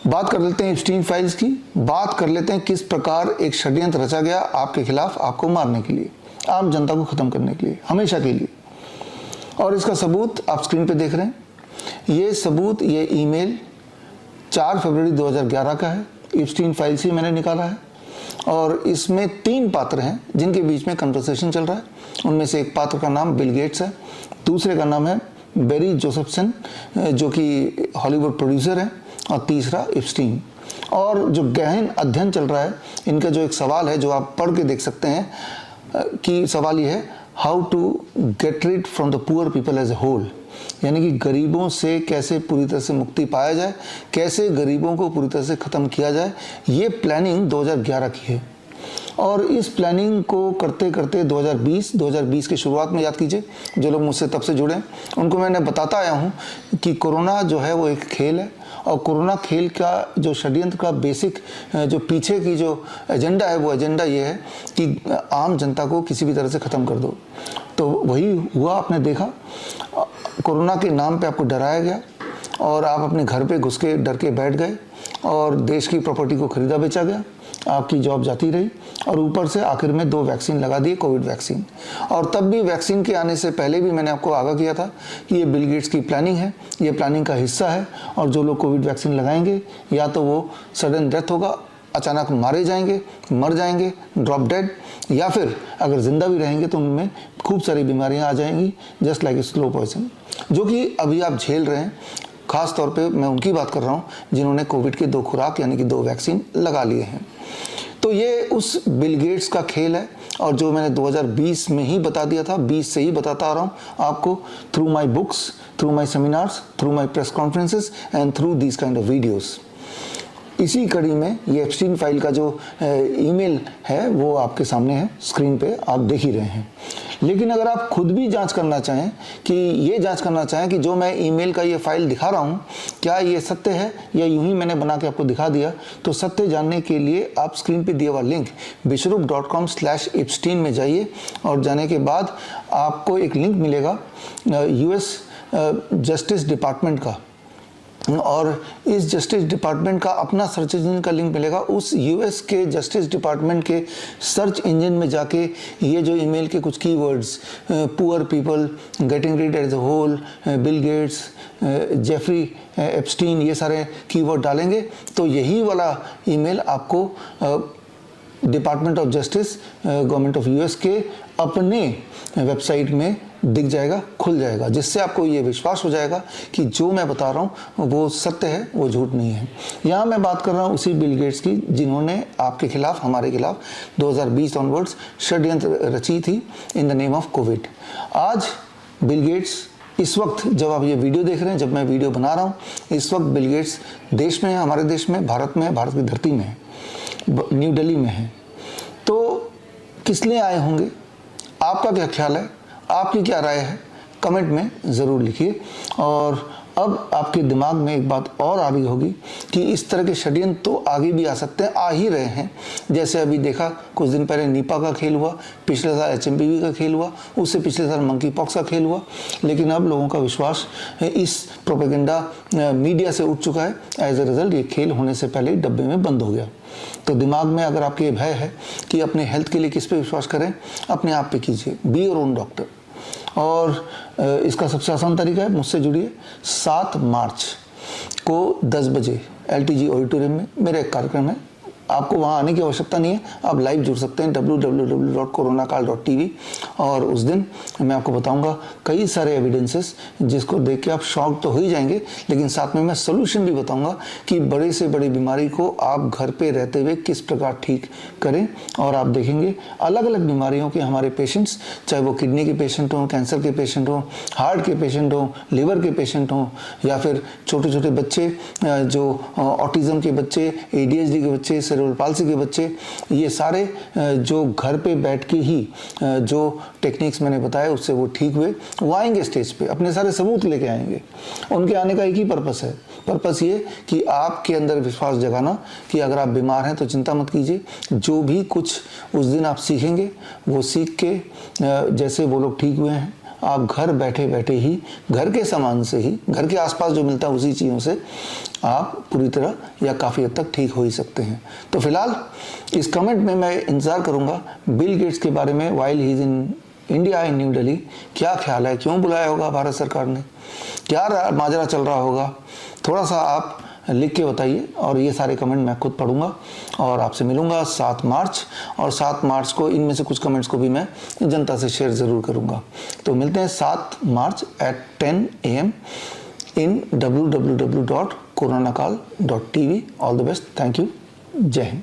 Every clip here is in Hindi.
बात कर लेते हैं एप्स्टीन फाइल्स की। बात कर लेते हैं किस प्रकार एक षड्यंत्र रचा गया आपके खिलाफ, आपको मारने के लिए, आम जनता को खत्म करने के लिए, हमेशा के लिए। और इसका सबूत आप स्क्रीन पे देख रहे हैं। ये सबूत, ये ईमेल 4 फरवरी 2011 का है। एप्स्टीन फाइल से मैंने निकाला है और इसमें 3 पात्र हैं जिनके बीच में कन्वर्सेशन चल रहा है। उनमें से एक पात्र का नाम बिल गेट्स है, दूसरे का नाम है बेरी जोसेफसन जो कि हॉलीवुड प्रोड्यूसर है, और तीसरा एप्स्टीन। और जो गहन अध्ययन चल रहा है, इनका जो एक सवाल है जो आप पढ़ के देख सकते हैं कि सवाल ये है, how to get rid from the poor people as a whole, यानी कि गरीबों से कैसे पूरी तरह से मुक्ति पाया जाए, कैसे गरीबों को पूरी तरह से ख़त्म किया जाए। ये प्लानिंग 2011 की है और इस प्लानिंग को करते करते 2020 की शुरुआत में, याद कीजिए जो लोग मुझसे तब से जुड़े, उनको मैंने बताता आया हूँ कि कोरोना जो है वो एक खेल है और कोरोना खेल का जो षड्यंत्र का बेसिक जो पीछे की जो एजेंडा है, वो एजेंडा ये है कि आम जनता को किसी भी तरह से ख़त्म कर दो। तो वही हुआ, आपने देखा। कोरोना के नाम पे आपको डराया गया और आप अपने घर पे घुस के डर के बैठ गए और देश की प्रॉपर्टी को खरीदा बेचा गया, आपकी जॉब जाती रही और ऊपर से आखिर में 2 वैक्सीन लगा दिए, कोविड वैक्सीन। और तब भी वैक्सीन के आने से पहले भी मैंने आपको आगाह किया था कि ये बिल गेट्स की प्लानिंग है, ये प्लानिंग का हिस्सा है और जो लोग कोविड वैक्सीन लगाएंगे या तो वो सडन डेथ होगा, अचानक मारे जाएंगे, मर जाएंगे, ड्रॉप डेड, या फिर अगर जिंदा भी रहेंगे तो उनमें खूब सारी बीमारियां आ जाएंगी, जस्ट लाइक स्लो पॉइजन, जो कि अभी आप झेल रहे हैं। खास तौर पे मैं उनकी बात कर रहा हूँ जिन्होंने कोविड के 2 खुराक यानी कि 2 वैक्सीन लगा लिए हैं। तो ये उस बिल गेट्स का खेल है और जो मैंने 2020 में ही बता दिया था, 20 से ही बताता आ रहा हूँ आपको, through my books, through my seminars, through my press conferences and through these kind of videos. इसी कड़ी में ये एप्स्टीन फाइल का जो ईमेल है वो आपके सामने है, स्क्रीन पे आप देख ही रहे हैं। लेकिन अगर आप खुद भी जांच करना चाहें कि जो मैं ईमेल का ये फाइल दिखा रहा हूँ क्या ये सत्य है या यूं ही मैंने बना के आपको दिखा दिया, तो सत्य जानने के लिए आप स्क्रीन पे दिया हुआ लिंक bishrup.com/epstein में जाइए और जाने के बाद आपको एक लिंक मिलेगा US जस्टिस डिपार्टमेंट का, और इस जस्टिस डिपार्टमेंट का अपना सर्च इंजन का लिंक मिलेगा। उस US के जस्टिस डिपार्टमेंट के सर्च इंजन में जाके ये जो ईमेल के कुछ keywords, poor people, getting rid as a whole, Bill Gates, Jeffrey Epstein, ये सारे कीवर्ड डालेंगे तो यही वाला ईमेल आपको department of justice government of US के अपने वेबसाइट में दिख जाएगा, खुल जाएगा, जिससे आपको ये विश्वास हो जाएगा कि जो मैं बता रहा हूँ वो सत्य है, वो झूठ नहीं है। यहाँ मैं बात कर रहा हूँ उसी बिल गेट्स की जिन्होंने आपके खिलाफ, हमारे खिलाफ 2020 ऑनवर्ड्स षड्यंत्र रची थी in the name of Covid. आज बिल गेट्स, इस वक्त जब आप ये वीडियो देख रहे हैं, जब मैं वीडियो बना रहा हूँ, इस वक्त बिल गेट्स देश में है, हमारे देश में, भारत में है, भारत की धरती में है, न्यू दिल्ली में है। तो किस लिए आए होंगे? आपका क्या ख्याल है, आपकी क्या राय है, कमेंट में ज़रूर लिखिए। और अब आपके दिमाग में एक बात और आ रही होगी कि इस तरह के षड्यंत्र तो आगे भी आ सकते हैं, आ ही रहे हैं। जैसे अभी देखा, कुछ दिन पहले निपा का खेल हुआ, पिछले साल HMPV का खेल हुआ, उससे पिछले साल मंकी पॉक्स का खेल हुआ। लेकिन अब लोगों का विश्वास इस प्रोपेगेंडा मीडिया से उठ चुका है। एज ए रिजल्ट ये खेल होने से पहले ही डब्बे में बंद हो गया। तो दिमाग में अगर आपके भय है कि अपने हेल्थ के लिए किस पे विश्वास करें, अपने आप पे कीजिए, बी योर ओन डॉक्टर। और इसका सबसे आसान तरीका है, मुझसे जुड़िए। 7 मार्च को 10 बजे LTG ऑडिटोरियम में मेरा एक कार्यक्रम है। आपको वहाँ आने की आवश्यकता नहीं है, आप लाइव जुड़ सकते हैं www.coronakaal.tv। और उस दिन मैं आपको बताऊंगा कई सारे एविडेंसेस जिसको देख के आप शॉक तो हो ही जाएंगे, लेकिन साथ में मैं सोल्यूशन भी बताऊंगा कि बड़े से बड़ी बीमारी को आप घर पे रहते हुए किस प्रकार ठीक करें। और आप देखेंगे अलग अलग बीमारियों के हमारे पेशेंट्स, चाहे वो किडनी के पेशेंट हों, कैंसर के पेशेंट हों, हार्ट के पेशेंट हों, लिवर के पेशेंट हों, या फिर छोटे छोटे बच्चे जो ऑटिज्म के बच्चे, ADHD के बच्चे, सेरेब्रल पाल्सी के बच्चे, ये सारे जो घर पे बैठ के ही जो टेक्निक्स मैंने बताया उससे वो ठीक हुए, वो आएंगे स्टेज पे, अपने सारे सबूत लेके आएंगे। उनके आने का एक ही पर्पस है, पर्पस ये कि आपके अंदर विश्वास जगाना कि अगर आप बीमार हैं तो चिंता मत कीजिए। जो भी कुछ उस दिन आप सीखेंगे वो सीख के जैसे वो लोग ठीक हुए हैं, आप घर बैठे बैठे ही घर के सामान से ही, घर के आसपास जो मिलता है उसी चीज़ों से आप पूरी तरह या काफ़ी हद तक ठीक हो ही सकते हैं। तो फिलहाल इस कमेंट में मैं इंतज़ार करूँगा बिल गेट्स के बारे में, while he is in India in new Delhi, क्या ख्याल है, क्यों बुलाया होगा भारत सरकार ने, क्या माजरा चल रहा होगा, थोड़ा सा आप लिख के बताइए। और ये सारे कमेंट मैं खुद पढ़ूंगा और आपसे मिलूंगा 7 मार्च, और 7 मार्च को इनमें से कुछ कमेंट्स को भी मैं जनता से शेयर ज़रूर करूंगा। तो मिलते हैं 7 मार्च at 10 AM in www.coronakal.tv। All the best, thank you, जय हिंद।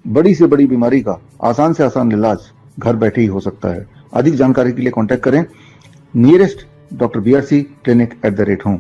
बड़ी से बड़ी बीमारी का आसान से आसान इलाज घर बैठे ही हो सकता है। अधिक जानकारी के लिए कांटेक्ट करें नियरेस्ट डॉक्टर BRC clinic@home।